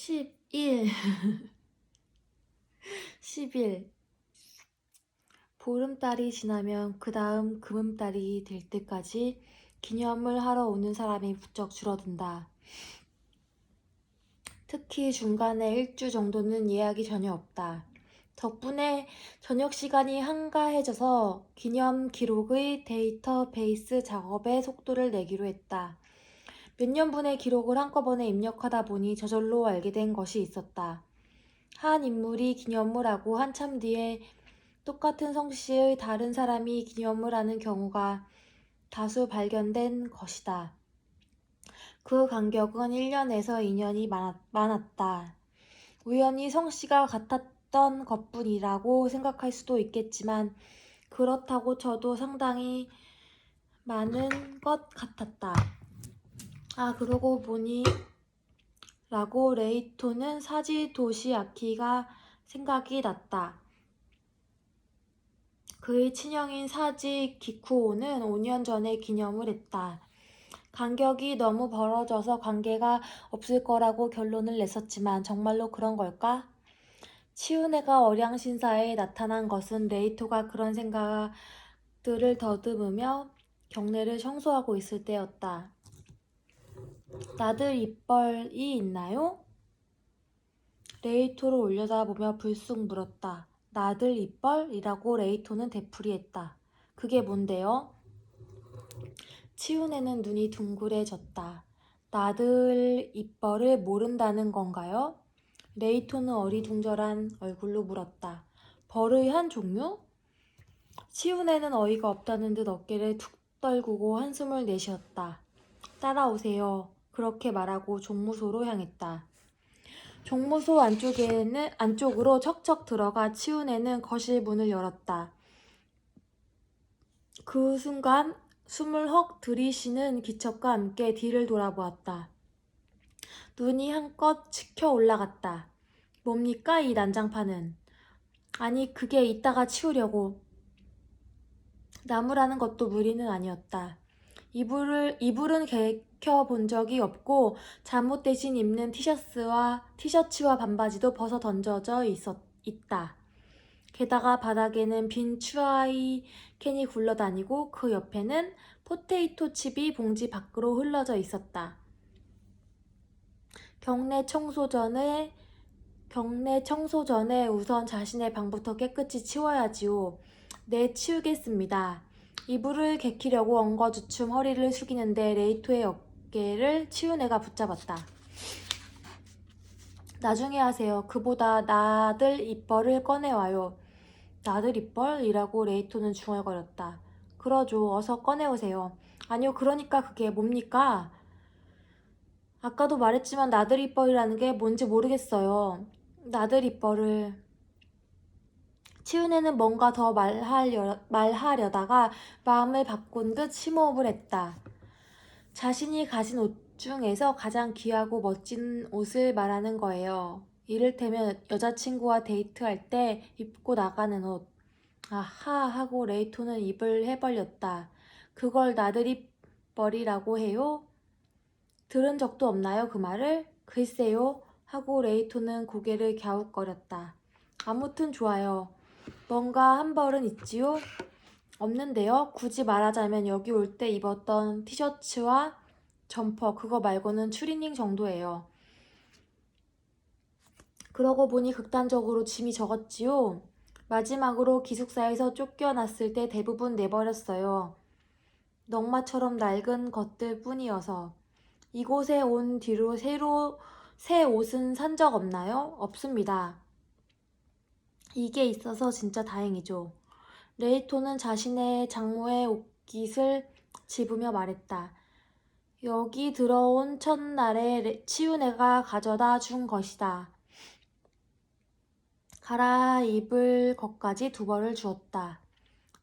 11 10일 보름달이 지나면 그 다음 금음달이 될 때까지 기념을 하러 오는 사람이 부쩍 줄어든다. 특히 중간에 일주 정도는 예약이 전혀 없다. 덕분에 저녁 시간이 한가해져서 기념 기록의 데이터베이스 작업에 속도를 내기로 했다. 몇 년분의 기록을 한꺼번에 입력하다 보니 저절로 알게 된 것이 있었다. 한 인물이 기념을 하고 한참 뒤에 똑같은 성씨의 다른 사람이 기념을 하는 경우가 다수 발견된 것이다. 그 간격은 1년에서 2년이 많았다. 우연히 성씨가 같았던 것뿐이라고 생각할 수도 있겠지만 그렇다고 쳐도 상당히 많은 것 같았다. 그러고 보니 라고 레이토는 사지 도시아키가 생각이 났다. 그의 친형인 사지 기쿠오는 5년 전에 기념을 했다. 간격이 너무 벌어져서 관계가 없을 거라고 결론을 냈었지만 정말로 그런 걸까? 치우네가 어량신사에 나타난 것은 레이토가 그런 생각들을 더듬으며 경내를 청소하고 있을 때였다. 나들 입벌이 있나요? 레이토를 올려다보며 불쑥 물었다. 나들 입벌이라고 레이토는 되풀이했다. 그게 뭔데요? 치우네는 눈이 둥그레졌다. 나들 입벌을 모른다는 건가요? 레이토는 어리둥절한 얼굴로 물었다. 벌의 한 종류? 치우네는 어이가 없다는 듯 어깨를 툭 떨구고 한숨을 내쉬었다. 따라오세요. 그렇게 말하고 종무소로 향했다. 종무소 안쪽으로 척척 들어가 치우네는 거실 문을 열었다. 그 순간 숨을 헉 들이쉬는 기척과 함께 뒤를 돌아보았다. 눈이 한껏 치켜 올라갔다. 뭡니까 이 난장판은? 아니 그게 이따가 치우려고. 나무라는 것도 무리는 아니었다. 이불은 개켜본 적이 없고 잠옷 대신 입는 티셔츠와 반바지도 벗어 던져져 있다. 게다가 바닥에는 빈 추아이 캔이 굴러다니고 그 옆에는 포테이토 칩이 봉지 밖으로 흘러져 있었다. 경내 청소 전에 우선 자신의 방부터 깨끗이 치워야지요. 네, 치우겠습니다. 이불을 개키려고 엉거주춤 허리를 숙이는데 레이토의 어깨를 치우네가 붙잡았다. 나중에 하세요. 그보다 나들 입벌을 꺼내와요. 나들 입벌이라고 레이토는 중얼거렸다. 그러죠. 어서 꺼내오세요. 아니요, 그러니까 그게 뭡니까? 아까도 말했지만 나들 입벌이라는 게 뭔지 모르겠어요. 나들 입벌을... 치은애는 뭔가 더 말하려다가 마음을 바꾼 듯 심호흡을 했다. 자신이 가진 옷 중에서 가장 귀하고 멋진 옷을 말하는 거예요. 이를테면 여자친구와 데이트할 때 입고 나가는 옷. 아하 하고 레이토는 입을 해벌렸다. 그걸 나들이벌이라고 해요? 들은 적도 없나요 그 말을? 글쎄요 하고 레이토는 고개를 갸웃거렸다. 아무튼 좋아요. 뭔가 한 벌은 있지요? 없는데요. 굳이 말하자면 여기 올 때 입었던 티셔츠와 점퍼 그거 말고는 추리닝 정도예요. 그러고 보니 극단적으로 짐이 적었지요. 마지막으로 기숙사에서 쫓겨났을 때 대부분 내버렸어요. 넝마처럼 낡은 것들 뿐이어서. 이곳에 온 뒤로 새 옷은 산 적 없나요? 없습니다. 이게 있어서 진짜 다행이죠. 레이토는 자신의 장모의 옷깃을 집으며 말했다. 여기 들어온 첫날에 치우네가 가져다 준 것이다. 갈아입을 것까지 두 벌을 주었다.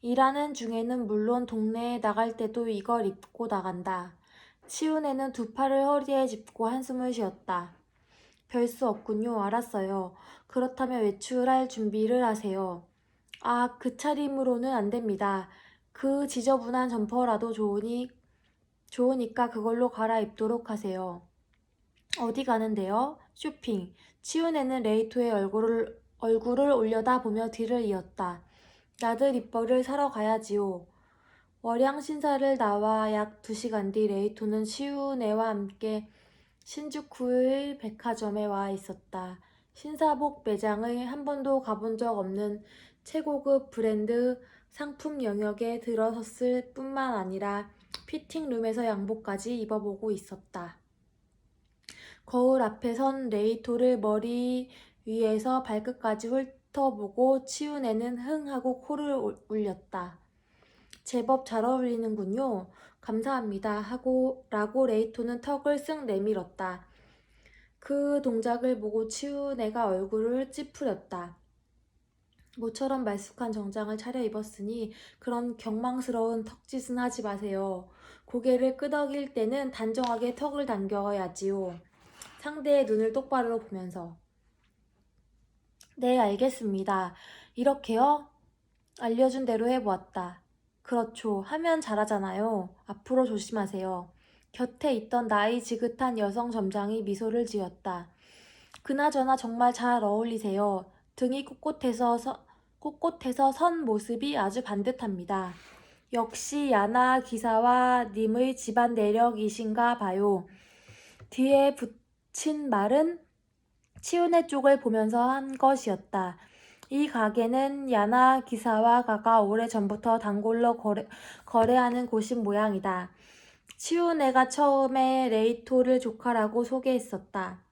일하는 중에는 물론 동네에 나갈 때도 이걸 입고 나간다. 치우네는 두 팔을 허리에 짚고 한숨을 쉬었다. 별 수 없군요. 알았어요. 그렇다면 외출할 준비를 하세요. 그 차림으로는 안 됩니다. 그 지저분한 점퍼라도 좋으니까 그걸로 갈아입도록 하세요. 어디 가는데요? 쇼핑. 치훈애는 레이토의 얼굴을 올려다보며 뒤를 이었다. 나들 입벌을 사러 가야지요. 월양 신사를 나와 약 2시간 뒤 레이토는 치훈애와 함께 신주쿠의 백화점에 와 있었다. 신사복 매장을 한 번도 가본 적 없는 최고급 브랜드 상품 영역에 들어섰을 뿐만 아니라 피팅룸에서 양복까지 입어보고 있었다. 거울 앞에 선 레이토를 머리 위에서 발끝까지 훑어보고 치훈애는 흥 하고 코를 울렸다. 제법 잘 어울리는군요. 감사합니다. 라고 레이토는 턱을 쓱 내밀었다. 그 동작을 보고 치훈애가 얼굴을 찌푸렸다. 모처럼 말쑥한 정장을 차려입었으니 그런 경망스러운 턱짓은 하지 마세요. 고개를 끄덕일 때는 단정하게 턱을 당겨야지요. 상대의 눈을 똑바로 보면서. 네, 알겠습니다. 이렇게요? 알려준 대로 해보았다. 그렇죠. 하면 잘하잖아요. 앞으로 조심하세요. 곁에 있던 나이 지긋한 여성 점장이 미소를 지었다. 그나저나 정말 잘 어울리세요. 등이 꼿꼿해서 선 모습이 아주 반듯합니다. 역시 야나 기사와 님의 집안 내력이신가 봐요. 뒤에 붙인 말은 치훈의 쪽을 보면서 한 것이었다. 이 가게는 야나 기사와가가 오래전부터 단골로 거래하는 곳인 모양이다. 치훈애가 처음에 레이토를 조카라고 소개했었다.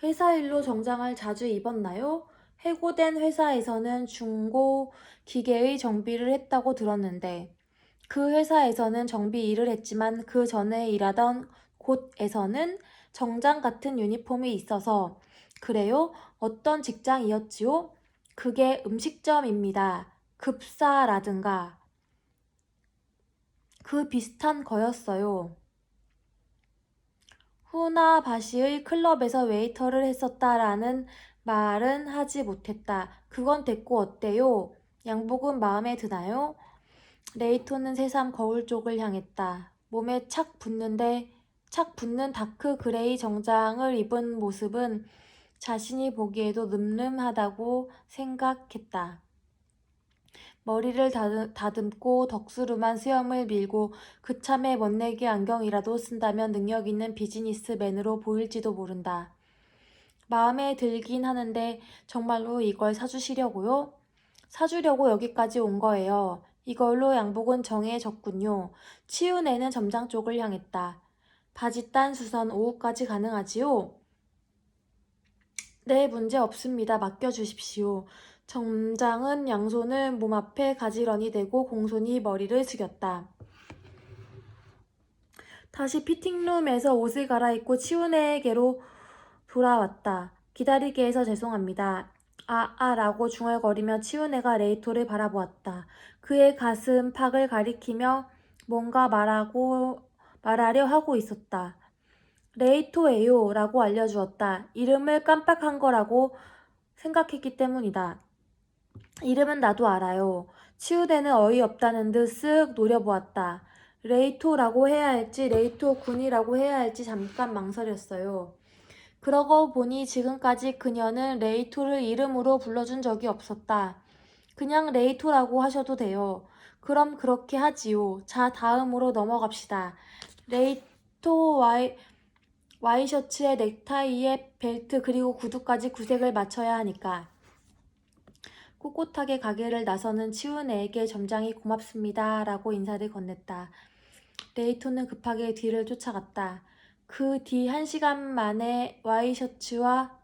회사 일로 정장을 자주 입었나요? 해고된 회사에서는 중고 기계의 정비를 했다고 들었는데 그 회사에서는 정비 일을 했지만 그 전에 일하던 곳에서는 정장 같은 유니폼이 있어서 그래요? 어떤 직장이었지요? 그게 음식점입니다. 급사라든가 그 비슷한 거였어요. 후나바시의 클럽에서 웨이터를 했었다라는 말은 하지 못했다. 그건 됐고 어때요? 양복은 마음에 드나요? 레이토는 새삼 거울 쪽을 향했다. 몸에 착 붙는 다크 그레이 정장을 입은 모습은 자신이 보기에도 늠름하다고 생각했다. 머리를 다듬고 덕스름한 수염을 밀고 그참에 멋내기 안경이라도 쓴다면 능력 있는 비즈니스맨으로 보일지도 모른다. 마음에 들긴 하는데 정말로 이걸 사주시려고요? 사주려고 여기까지 온 거예요. 이걸로 양복은 정해졌군요. 치훈애는 점장 쪽을 향했다. 바지 딴 수선 오후까지 가능하지요? 네, 문제 없습니다. 맡겨주십시오. 점장은 양손을 몸 앞에 가지런히 대고 공손히 머리를 숙였다. 다시 피팅룸에서 옷을 갈아입고 치훈애에게로 돌아왔다. 기다리게 해서 죄송합니다. 라고 중얼거리며 치훈애가 레이토를 바라보았다. 그의 가슴팍을 가리키며 뭔가 말하려 하고 있었다. 레이토예요 라고 알려주었다. 이름을 깜빡한 거라고 생각했기 때문이다. 이름은 나도 알아요. 치우대는 어이없다는 듯 쓱 노려보았다. 레이토라고 해야 할지 레이토 군이라고 해야 할지 잠깐 망설였어요. 그러고 보니 지금까지 그녀는 레이토를 이름으로 불러준 적이 없었다. 그냥 레이토라고 하셔도 돼요. 그럼 그렇게 하지요. 자, 다음으로 넘어갑시다. 레이토 와이셔츠에 넥타이에 벨트 그리고 구두까지 구색을 맞춰야 하니까. 꿋꿋하게 가게를 나서는 치훈애에게 점장이 고맙습니다 라고 인사를 건넸다. 레이토는 급하게 뒤를 쫓아갔다. 그 뒤 1시간 만에 와이셔츠와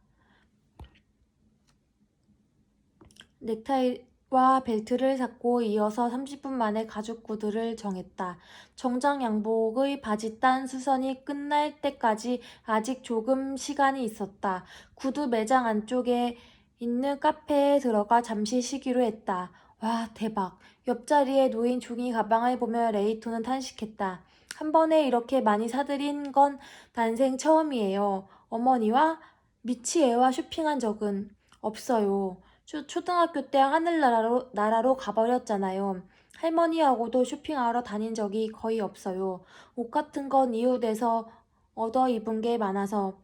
넥타이와 벨트를 샀고 이어서 30분 만에 가죽 구두를 정했다. 정장 양복의 바지 딴 수선이 끝날 때까지 아직 조금 시간이 있었다. 구두 매장 안쪽에 있는 카페에 들어가 잠시 쉬기로 했다. 와, 대박. 옆자리에 놓인 종이 가방을 보며 레이토는 탄식했다. 한 번에 이렇게 많이 사들인 건 난생 처음이에요. 어머니와 미치애와 쇼핑한 적은 없어요. 초등학교 때 하늘나라로 가버렸잖아요. 할머니하고도 쇼핑하러 다닌 적이 거의 없어요. 옷 같은 건 이웃에서 얻어 입은 게 많아서.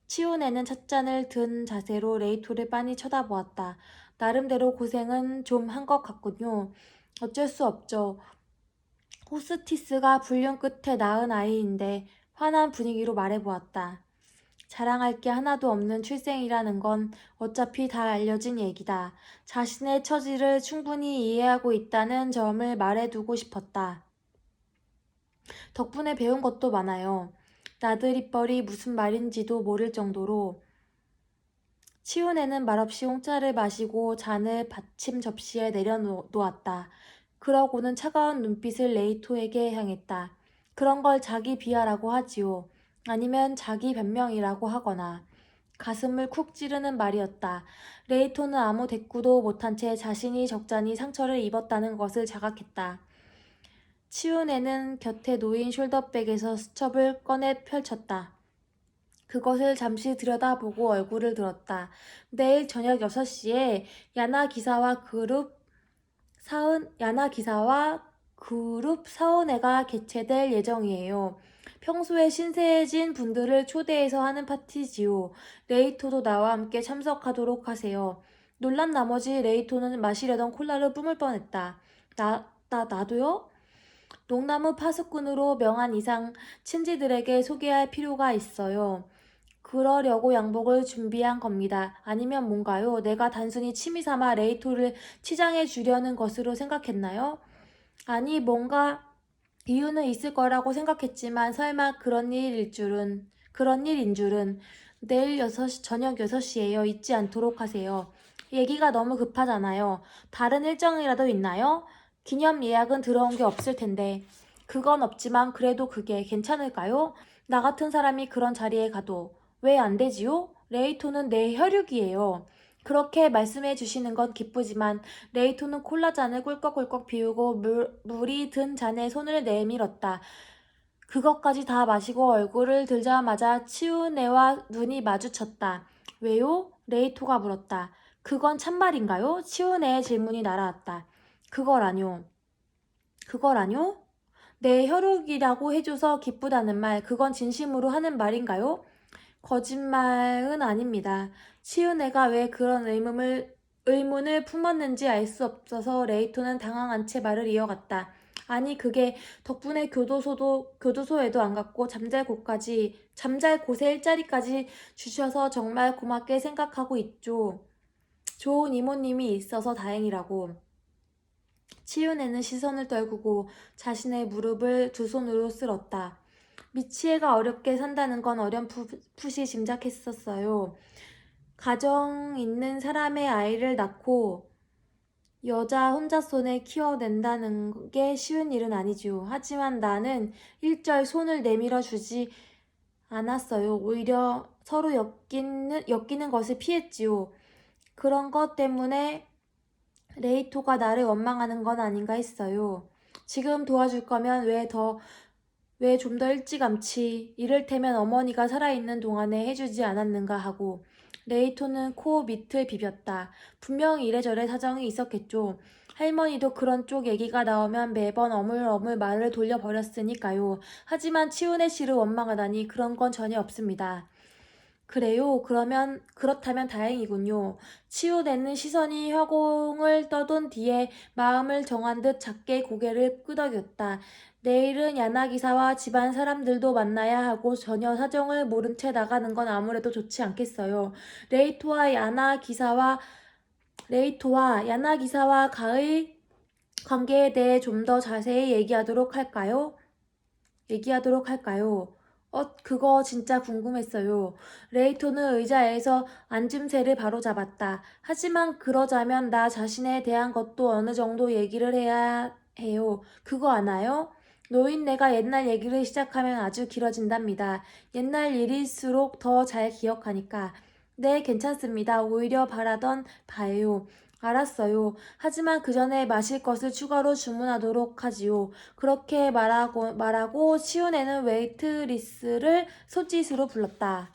치훈애는 찻잔을 든 자세로 레이토를 빤히 쳐다보았다. 나름대로 고생은 좀 한 것 같군요. 어쩔 수 없죠. 호스티스가 불륜 끝에 낳은 아이인데 환한 분위기로 말해보았다. 자랑할 게 하나도 없는 출생이라는 건 어차피 다 알려진 얘기다. 자신의 처지를 충분히 이해하고 있다는 점을 말해두고 싶었다. 덕분에 배운 것도 많아요. 나들이뻘이 무슨 말인지도 모를 정도로. 치훈애는 말없이 홍차를 마시고 잔을 받침 접시에 내려놓았다. 그러고는 차가운 눈빛을 레이토에게 향했다. 그런 걸 자기 비하라고 하지요. 아니면 자기 변명이라고 하거나. 가슴을 쿡 찌르는 말이었다. 레이토는 아무 대꾸도 못한 채 자신이 적잖이 상처를 입었다는 것을 자각했다. 치훈애는 곁에 놓인 숄더백에서 수첩을 꺼내 펼쳤다. 그것을 잠시 들여다보고 얼굴을 들었다. 내일 저녁 6시에 야나 그룹 사은회가 개최될 예정이에요. 평소에 신세해진 분들을 초대해서 하는 파티지요. 레이토도 나와 함께 참석하도록 하세요. 놀란 나머지 레이토는 마시려던 콜라를 뿜을 뻔했다. 나도요? 농나무 파수꾼으로 명한 이상 친지들에게 소개할 필요가 있어요. 그러려고 양복을 준비한 겁니다. 아니면 뭔가요? 내가 단순히 취미삼아 레이토를 치장해 주려는 것으로 생각했나요? 아니, 뭔가 이유는 있을 거라고 생각했지만 설마 그런 일인 줄은. 내일 저녁 6시예요. 잊지 않도록 하세요. 얘기가 너무 급하잖아요. 다른 일정이라도 있나요? 기념 예약은 들어온 게 없을 텐데. 그건 없지만 그래도 그게 괜찮을까요? 나 같은 사람이 그런 자리에 가도. 왜 안 되지요? 레이토는 내 혈육이에요. 그렇게 말씀해 주시는 건 기쁘지만 레이토는 콜라잔을 꿀꺽꿀꺽 비우고 물이 든 잔에 손을 내밀었다. 그것까지 다 마시고 얼굴을 들자마자 치우네와 눈이 마주쳤다. 왜요? 레이토가 물었다. 그건 참말인가요? 치우네의 질문이 날아왔다. 그거라뇨. 그거라뇨? 내 혈육이라고 해줘서 기쁘다는 말, 그건 진심으로 하는 말인가요? 거짓말은 아닙니다. 치은애가 왜 그런 의문을 품었는지 알 수 없어서 레이토는 당황한 채 말을 이어갔다. 아니, 그게 덕분에 교도소에도 안 갔고 잠잘 곳에 일자리까지 주셔서 정말 고맙게 생각하고 있죠. 좋은 이모님이 있어서 다행이라고. 치윤애는 시선을 떨구고 자신의 무릎을 두 손으로 쓸었다. 미치애가 어렵게 산다는 건 어렴풋이 짐작했었어요. 가정 있는 사람의 아이를 낳고 여자 혼자 손에 키워낸다는 게 쉬운 일은 아니지요. 하지만 나는 일절 손을 내밀어 주지 않았어요. 오히려 서로 엮이는 것을 피했지요. 그런 것 때문에 레이토가 나를 원망하는 건 아닌가 했어요. 지금 도와줄 거면 왜 좀 더 일찌감치 이를테면 어머니가 살아있는 동안에 해주지 않았는가 하고. 레이토는 코 밑을 비볐다. 분명히 이래저래 사정이 있었겠죠. 할머니도 그런 쪽 얘기가 나오면 매번 어물어물 말을 돌려버렸으니까요. 하지만 치훈의 씨를 원망하다니 그런 건 전혀 없습니다. 그래요? 그렇다면 다행이군요. 치우내는 시선이 화공을 떠돈 뒤에 마음을 정한 듯 작게 고개를 끄덕였다. 내일은 야나 기사와 집안 사람들도 만나야 하고 전혀 사정을 모른 채 나가는 건 아무래도 좋지 않겠어요. 레이토와 야나 기사와 가의 관계에 대해 좀 더 자세히 얘기하도록 할까요? 그거 진짜 궁금했어요. 레이토는 의자에서 앉음새를 바로잡았다. 하지만 그러자면 나 자신에 대한 것도 어느 정도 얘기를 해야 해요. 그거 아나요? 노인네가 옛날 얘기를 시작하면 아주 길어진답니다. 옛날 일일수록 더 잘 기억하니까. 네, 괜찮습니다. 오히려 바라던 바예요. 알았어요. 하지만 그 전에 마실 것을 추가로 주문하도록 하지요. 그렇게 말하고 치훈애는 웨이트리스를 손짓으로 불렀다.